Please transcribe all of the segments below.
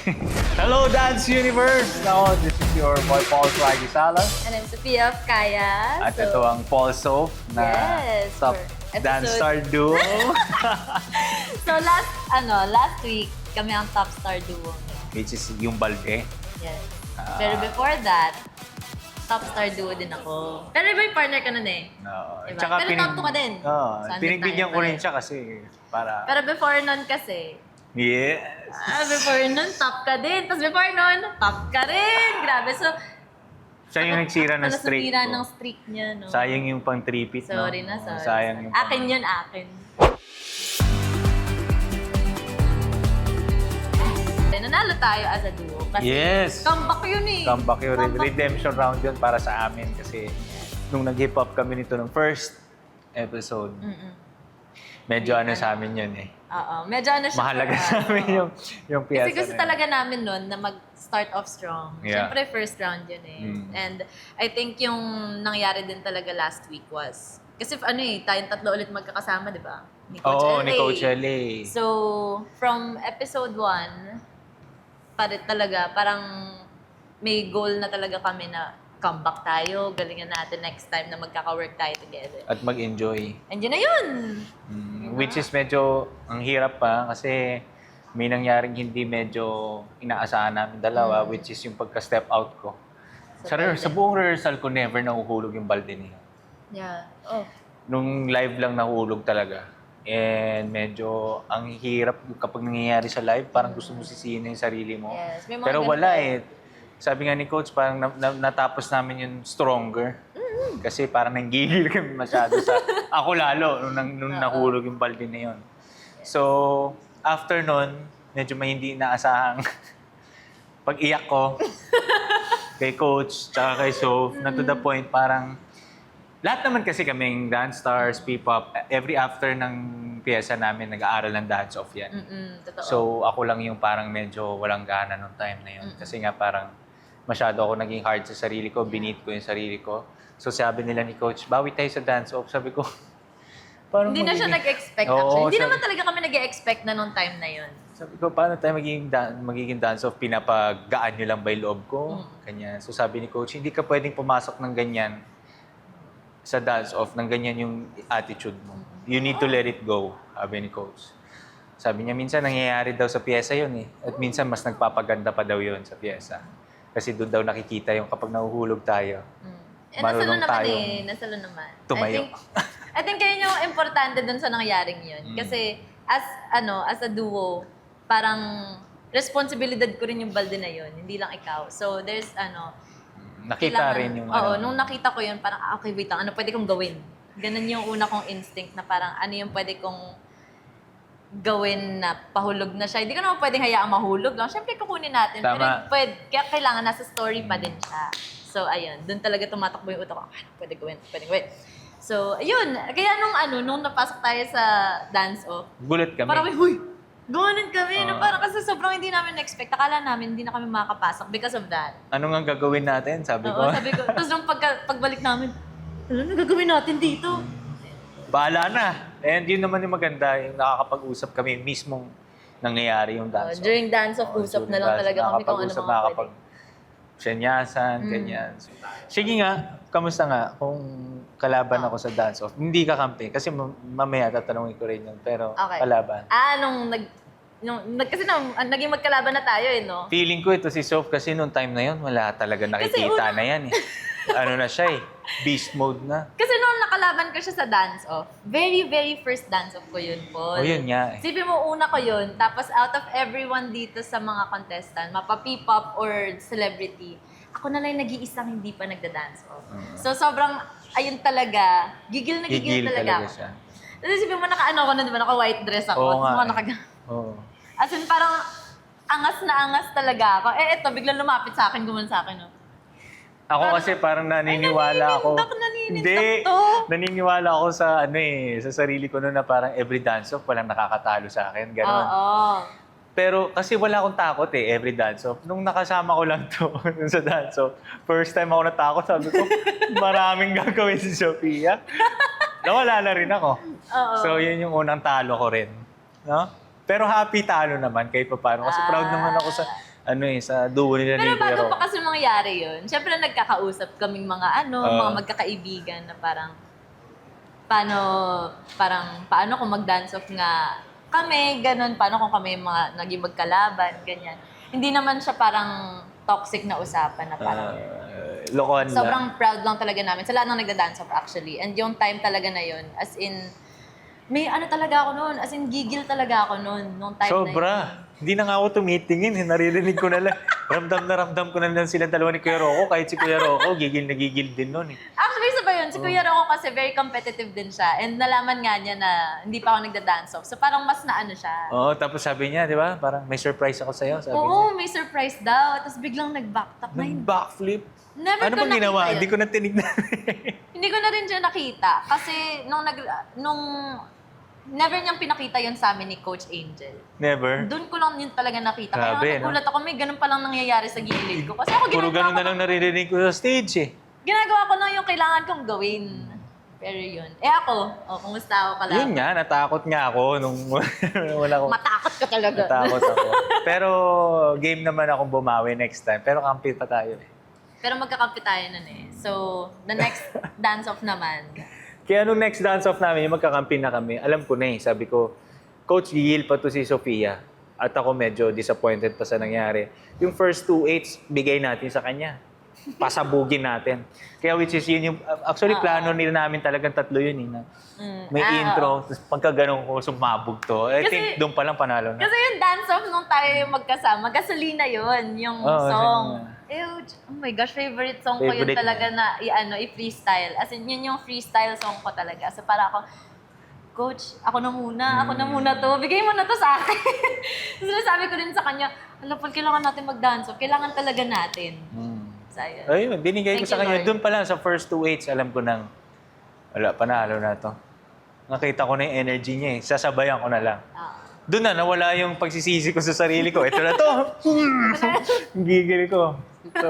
Hello, Dance Universe! Now, this is your boy Paul Swaggy Salas. And I'm Sophia of Kaya. At ito ang Paul Soph na Yes, top for dance episode- star duo. So last week, kami ang top star duo. Which is yung Balde. Yes. Pero before that, top star duo din ako. Pero iba yung partner ka nun eh. No. Diba? Pero top 2 ka din. Oo. Saan Pinagbigyan tayo ko rin pareho? siya kasi para... Pero before nun kasi, Yes! before nun, top ka din. Tapos before nun, top ka rin. Grabe. So, Siya yung nagsira ng streak nasira ko. ng streak niya, no? Sayang yung pang tripit, no? Sorry na, sorry. Sayang yung Akin yun, akin. Nanalo tayo as a duo. Kasi Yes! comeback yun eh. Comeback yung Comeback. redemption round yun para sa amin kasi nung nag-hip hop kami nito ng first episode, medyo ano sa amin yun eh. Oo. Medyo ano siya. Mahalaga for us, sa amin oo. yung piyesa Kasi gusto na yun. talaga namin nun na mag-start off strong. Yeah. Siyempre, first round yun eh. And I think yung nangyari din talaga last week was, kasi ano eh, tayong tatlo ulit magkakasama, di ba? Ni Coach Oo, LA. ni Coach LA. So, from episode 1, talaga, parang may goal na talaga kami na comeback tayo, galingan natin next time na magkaka-work tayo together. At mag-enjoy. And yun na yun! Which is medyo ang hirap pa kasi may nangyaring hindi medyo inaasahan namin dalawa, which is yung pagka-step out ko. Sa buong rehearsal ko, never nahuhulog yung balde niya. Yeah. Oh. Nung live lang nahulog talaga. And medyo ang hirap kapag nangyayari sa live, parang gusto mo sisihin na yung sarili mo. Yes, may mga Pero ganun wala tayo. eh. Sabi nga ni Coach, parang natapos namin yung stronger. Kasi parang nanggigil kami masyado sa... Ako lalo, nung nahulog yung balde na yun. So, after nun, medyo may hindi inaasahang pag-iyak ko kay Coach, tsaka kay Soph, na to the point parang... Lahat naman kasi kaming dance stars, P-pop, every after ng piyesa namin, nag-aaral ng dance-off yan. Totoo. So, ako lang yung parang medyo walang gana nung time na yun. Kasi nga parang masyado ako naging hard sa sarili ko, binit ko yung sarili ko. So, sabi nila ni Coach, bawi tayo sa dance-off. Sabi ko, paano Hindi na siya magiging- nag-expect Oo, actually. Hindi sabi- naman talaga kami nag-expect na nung time na yun. Sabi ko, paano tayo magiging dance-off? Pinapaggaan nyo lang ba yung loob ko? Ganyan. So, sabi ni Coach, hindi ka pwedeng pumasok ng ganyan sa dance-off, ng ganyan yung attitude mo. You need to let it go, sabi ni Coach. Sabi niya, minsan nangyayari daw sa piyesa yun eh. At minsan mas nagpapaganda pa daw yun sa piyesa. Kasi doon daw nakikita yung kapag nahuhulog tayo. Eh, nasalo Marunong naman tayong eh. Nasalo naman. tumayo. I think yun yung importante dun sa nangyaring yun. Kasi as a duo, parang responsibilidad ko rin yung balde na yun. Hindi lang ikaw. So there's Nakita rin yung Oo, nung nakita ko yun, parang, okay, wait lang, ano pwede kong gawin? Ganun yung una kong instinct na parang, ano yung pwede kong gawin na pahulog na siya. Hindi ko naman pwedeng hayaang mahulog lang. Siyempre, kukunin natin. Tama. Pero kaya kailangan nasa story pa din siya. So, ayun. Doon talaga tumatakbo yung utak ko. Ano pwede gawin? Pwede gawin. So, ayun. Kaya nung napasok tayo sa dance-off, Gulat kami. parang, huy! Gano'n kami. Na parang kasi sobrang hindi namin na-expect. Akala namin hindi na kami makakapasok because of that. Ano nga gagawin natin? Sabi ko. Oo, sabi ko. Tapos nung pagbalik namin, ano na gagawin natin dito? Bahala na. And yun naman yung maganda, yung nakakapag-usap kami mismong nangyayari yung dance. During dance-off, usap na lang talaga kami kung ano mga pwede. Senyasan, ganyan. So, sige nga, kamusta nga kung kalaban ako sa dance-off? Hindi ka kampi, kasi mamaya tatanungin ko rin yun, pero Okay. kalaban. Kasi naging magkalaban na tayo eh, no? Feeling ko ito si Soph kasi nung time na yun, wala talaga nakikita na yan eh. Ano na siya eh, beast mode na. Kasi nung nakalaban ko siya sa dance-off, very, very first dance-off ko yun, Paul. O yun nga eh. Isipin mo, una ko yun, tapos out of everyone dito sa mga contestant, mapa-P-pop or celebrity, ako na lang yung nag-iisang hindi pa nagda-dance-off. So sobrang, ayun talaga, gigil na gigil, Gigil talaga ako. siya. Tapos isipin mo, naka-ano ako na, di ba? Naka-white dress ako. Oo Tapos nga mga eh. Oo. As in, parang angas na angas talaga ako. Eh, eto, biglang lumapit sa akin, gumanon sa akin, no? Ako kasi parang naniniwala ako. naninindak to. Naniniwala ako sa sa sarili ko noon na parang every dance-off walang nakakatalo sa akin, gano'n. Oo. Pero kasi wala akong takot every dance-off. Nung nakasama ko lang to dun sa dance-off, first time ako natakot, sabi ko, maraming gagawin si Sophia. Nawala na rin ako. Oo. So, yun yung unang talo ko rin. No? Pero happy talo naman kahit pa paano. Kasi proud naman ako sa duo nila Pero ni Kuya bago Ro. pa kasi mangyari yun, syempre nagkakausap kaming mga mga magkakaibigan na parang paano kung mag-dance off nga kami, ganun, paano kung kami mga naging magkalaban, ganyan. Hindi naman siya parang toxic na usapan na parang Lokohan lang. sobrang proud lang talaga namin sa lahat ng nagda-dance off actually. And yung time talaga na yun, as in, may talaga ako noon, as in gigil talaga ako noon, nung time na yun. Sobra. Hindi na nga ako tumitingin. Naririnig ko na lang. Ramdam ko na lang sila dalawa ni Kuya Rocco. Kahit si Kuya Rocco, gigil na gigil din nun. Actually, isa ba yun? Si Kuya Rocco kasi very competitive din siya. And nalaman nga niya na hindi pa ako nagda-dance off. So parang mas na siya. Oo, tapos sabi niya, di ba? Parang may surprise ako sa'yo. Sabi niya. Oo, may surprise daw. Tapos biglang nag-backtalk na hindi. Nag-backflip. Never Ano ko bang nakita ginawa? yun. Hindi ko na tinignan. Hindi ko na rin siya nakita. Kasi nung never niyang pinakita yun sa amin ni Coach Angel. Never. Doon ko lang yun talaga nakita. Grabe, Kaya nagulat ako, may ganun palang nangyayari sa gilid ko. Kasi ako Puro ginagawa ganun ko na lang naririnig ko sa stage eh. ginagawa ko na yung kailangan kong gawin. Pero yun. Ako, kumusta ako kala? Yun nga, natakot nga ako nung wala ko. Matakot ka talaga. Natakot ako. Pero game naman akong bumawi next time. Pero kampi pa tayo eh. Pero magkakampi tayo nun eh. So, the next dance-off naman. Kaya nung next dance-off namin, yung magkakampi na kami, alam ko na eh. Sabi ko, Coach, gigil pa to si Sofia. At ako medyo disappointed pa sa nangyari. Yung first 2/8, bigay natin sa kanya. Pasabugin natin. Kaya which is yun yung, actually plano nila namin talagang tatlo yun eh. May intro, tapos pagka ganun ko, sumabog to. I think doon pa lang panalo na. Kasi yung dance-off nung tayo yung magkasama, gasolina yun, yung song. Oh my gosh, favorite song ko yun Favorite talaga na i-freestyle. As in, yun yung freestyle song ko talaga. So para ako, Coach, ako na muna to. Bigay mo na to sa akin. So sabi ko rin sa kanya, Paul, kailangan natin mag-dance off. Kailangan talaga natin. So, Ayun, binigay ko Thank sa you, kanya. Lord. Doon pa lang sa first 2/8, alam ko nang, wala, panalo na to. Nakita ko na yung energy niya eh. Sasabayan ko na lang. Doon na, nawala yung pagsisisi ko sa sarili ko. Ito na to! Gigil ko. So,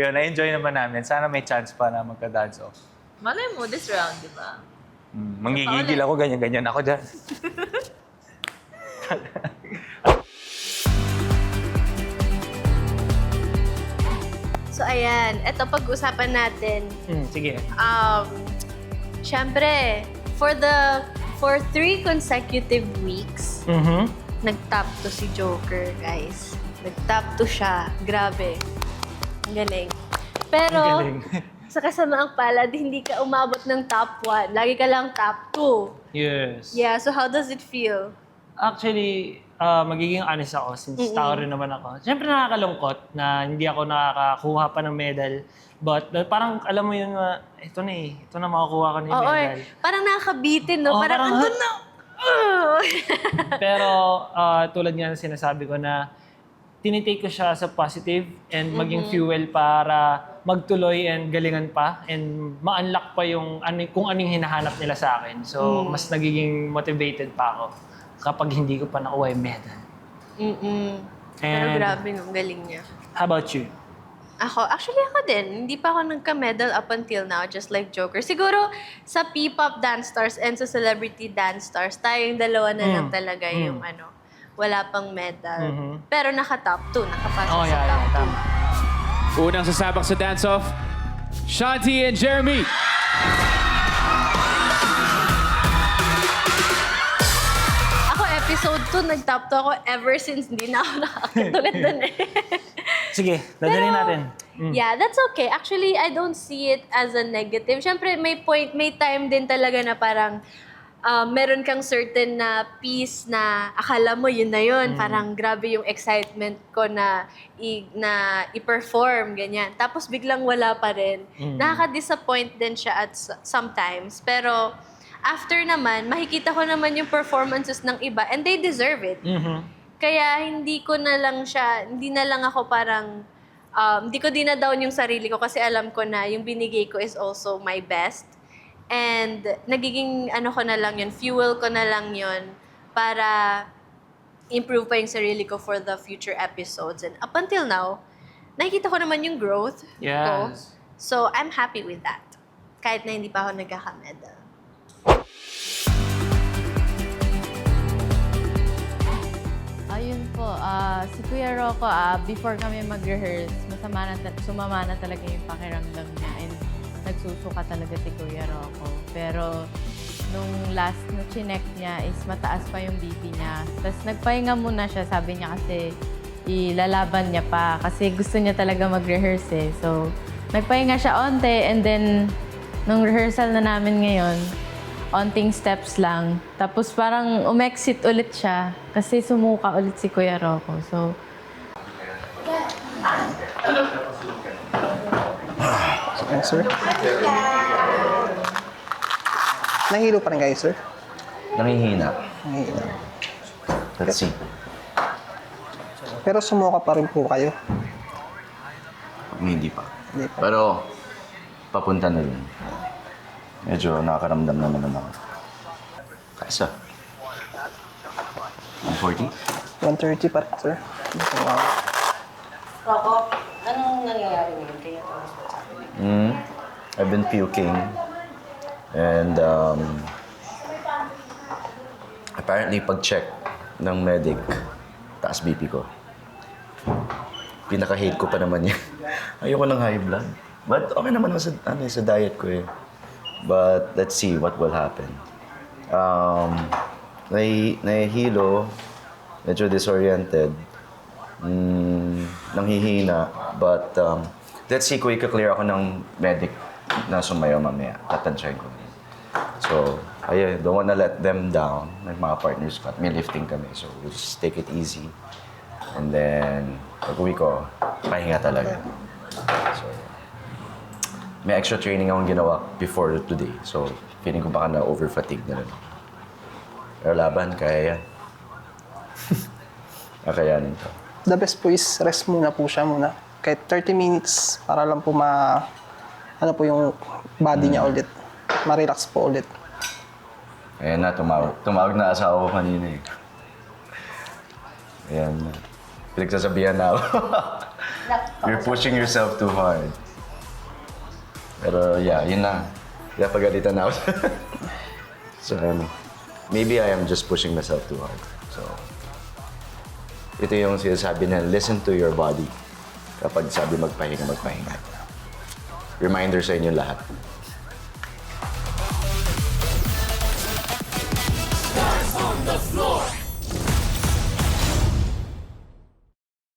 yun, na-enjoy naman namin. Sana may chance pa na magka-dance off. malay mo, this round, di ba? Manggigigil ako, ganyan-ganyan ako dyan. So ayan, eto pag-usapan natin. Sige. Syempre, for 3 consecutive weeks, nag-top to si Joker, guys. Nag-top to siya. Grabe. Ang galing. Pero, Ang galing. sa kasamaang palad, hindi ka umabot ng top 1. Lagi ka lang top 2. Yes. Yeah, so how does it feel? Actually, magiging honest ako since tao rin naman ako. Siyempre nakakalungkot na hindi ako nakakakuha pa ng medal. But parang alam mo yun, ito na makukuha ko na yung Oo, medal. parang nakakabitin, no? Oo, parang, andun na! Pero tulad nga ng sinasabi ko na tinitake ko siya sa positive and maging fuel para magtuloy and galingan pa and ma-unlock pa yung kung anong hinahanap nila sa akin. So, mas nagiging motivated pa ako kapag hindi ko pa nakuha yung medal. Pero And grabe, no? Galing niya. how about you? Ako din. Hindi pa ako nagka-medal up until now, just like Joker. Siguro sa P-pop dance stars and sa celebrity dance stars, tayong dalawa na lang talaga yung wala pang medal. Pero naka-top 2, nakapasok Oh, sa yeah, top 2. tama. Unang sasabak sa dance-off, Shanti and Jeremy. Ako, episode 2, nag-top 2 ako ever since hindi na ako nakakit ulit dun eh. Sige, dadalhin natin. Yeah, that's okay. Actually, I don't see it as a negative. Siyempre, may time din talaga na parang meron kang certain na piece na akala mo yun na yun. Parang grabe yung excitement ko na i-perform, ganyan. Tapos biglang wala pa rin. Nakaka-disappoint din siya at sometimes. Pero after naman, makikita ko naman yung performances ng iba and they deserve it. Kaya hindi na lang ako parang, hindi ko dinadown yung sarili ko kasi alam ko na yung binigay ko is also my best. And nagiging ko na lang yun, fuel ko na lang yun para improve pa yung sarili ko for the future episodes. And up until now, nakikita ko naman yung growth ko. Yes. So, I'm happy with that. Kahit na hindi pa ako nagkaka-medal. Ayun po, si Kuya Kuya Rocco, before kami mag-rehearse, sumama na talaga yung pakiramdam niya and nagsusuka talaga si Kuya Rocco. Pero nung last na chinek niya is mataas pa yung BP niya. Tapos nagpahinga muna siya, sabi niya kasi ilalaban niya pa kasi gusto niya talaga mag-rehearse eh. So, nagpahinga siya onte and then nung rehearsal na namin ngayon, onting steps lang. Tapos parang umexit ulit siya kasi sumuka ulit si Kuya Rocco. So, Yes, sir. Nahihilo pa rin kayo, sir? Nangihina. Nahihilo. Let's see. Pero sumuka pa rin po kayo. Hindi pa. Hindi pa. Pero, papunta na rin. Medyo nakakaramdam naman ako. Kasa? 140? 130 pa rin, sir. Rocco, anong nangyayari ngayon kaya I've been puking. And, apparently, pag-check ng medic, taas BP ko. Pinaka-hate ko pa naman yan. Ayoko ng high blood. But okay naman sa diet ko eh. But let's see what will happen. Nahihilo, medyo disoriented, nanghihina, but let's see kung i-clear ako ng medic na sumayo mamaya. Tatansyahin ko. So, ayun, don't wanna let them down. May mga partners ko at may lifting kami. So, we'll just take it easy. And then, pag-uwi ko, pahinga talaga. So, may extra training akong ginawa before today. So, feeling ko baka na-over-fatigue na rin. Pero laban, kaya yan. Kakayanin to. The best po is rest muna po siya muna. Kahit 30 minutes para lang po ano po yung body niya ulit. Ma-relax po ulit. Ayan na, tumawag na asawa ko kanina eh. Ayan na. Pinagsasabihan na ako. You're pushing yourself too hard. Pero yeah, yun lang. Kaya pagalitan na ako. So, maybe I am just pushing myself too hard. So, ito yung sinasabi na listen to your body. Kapag sabi magpahinga, magpahinga. Reminder sa inyo lahat. On the floor.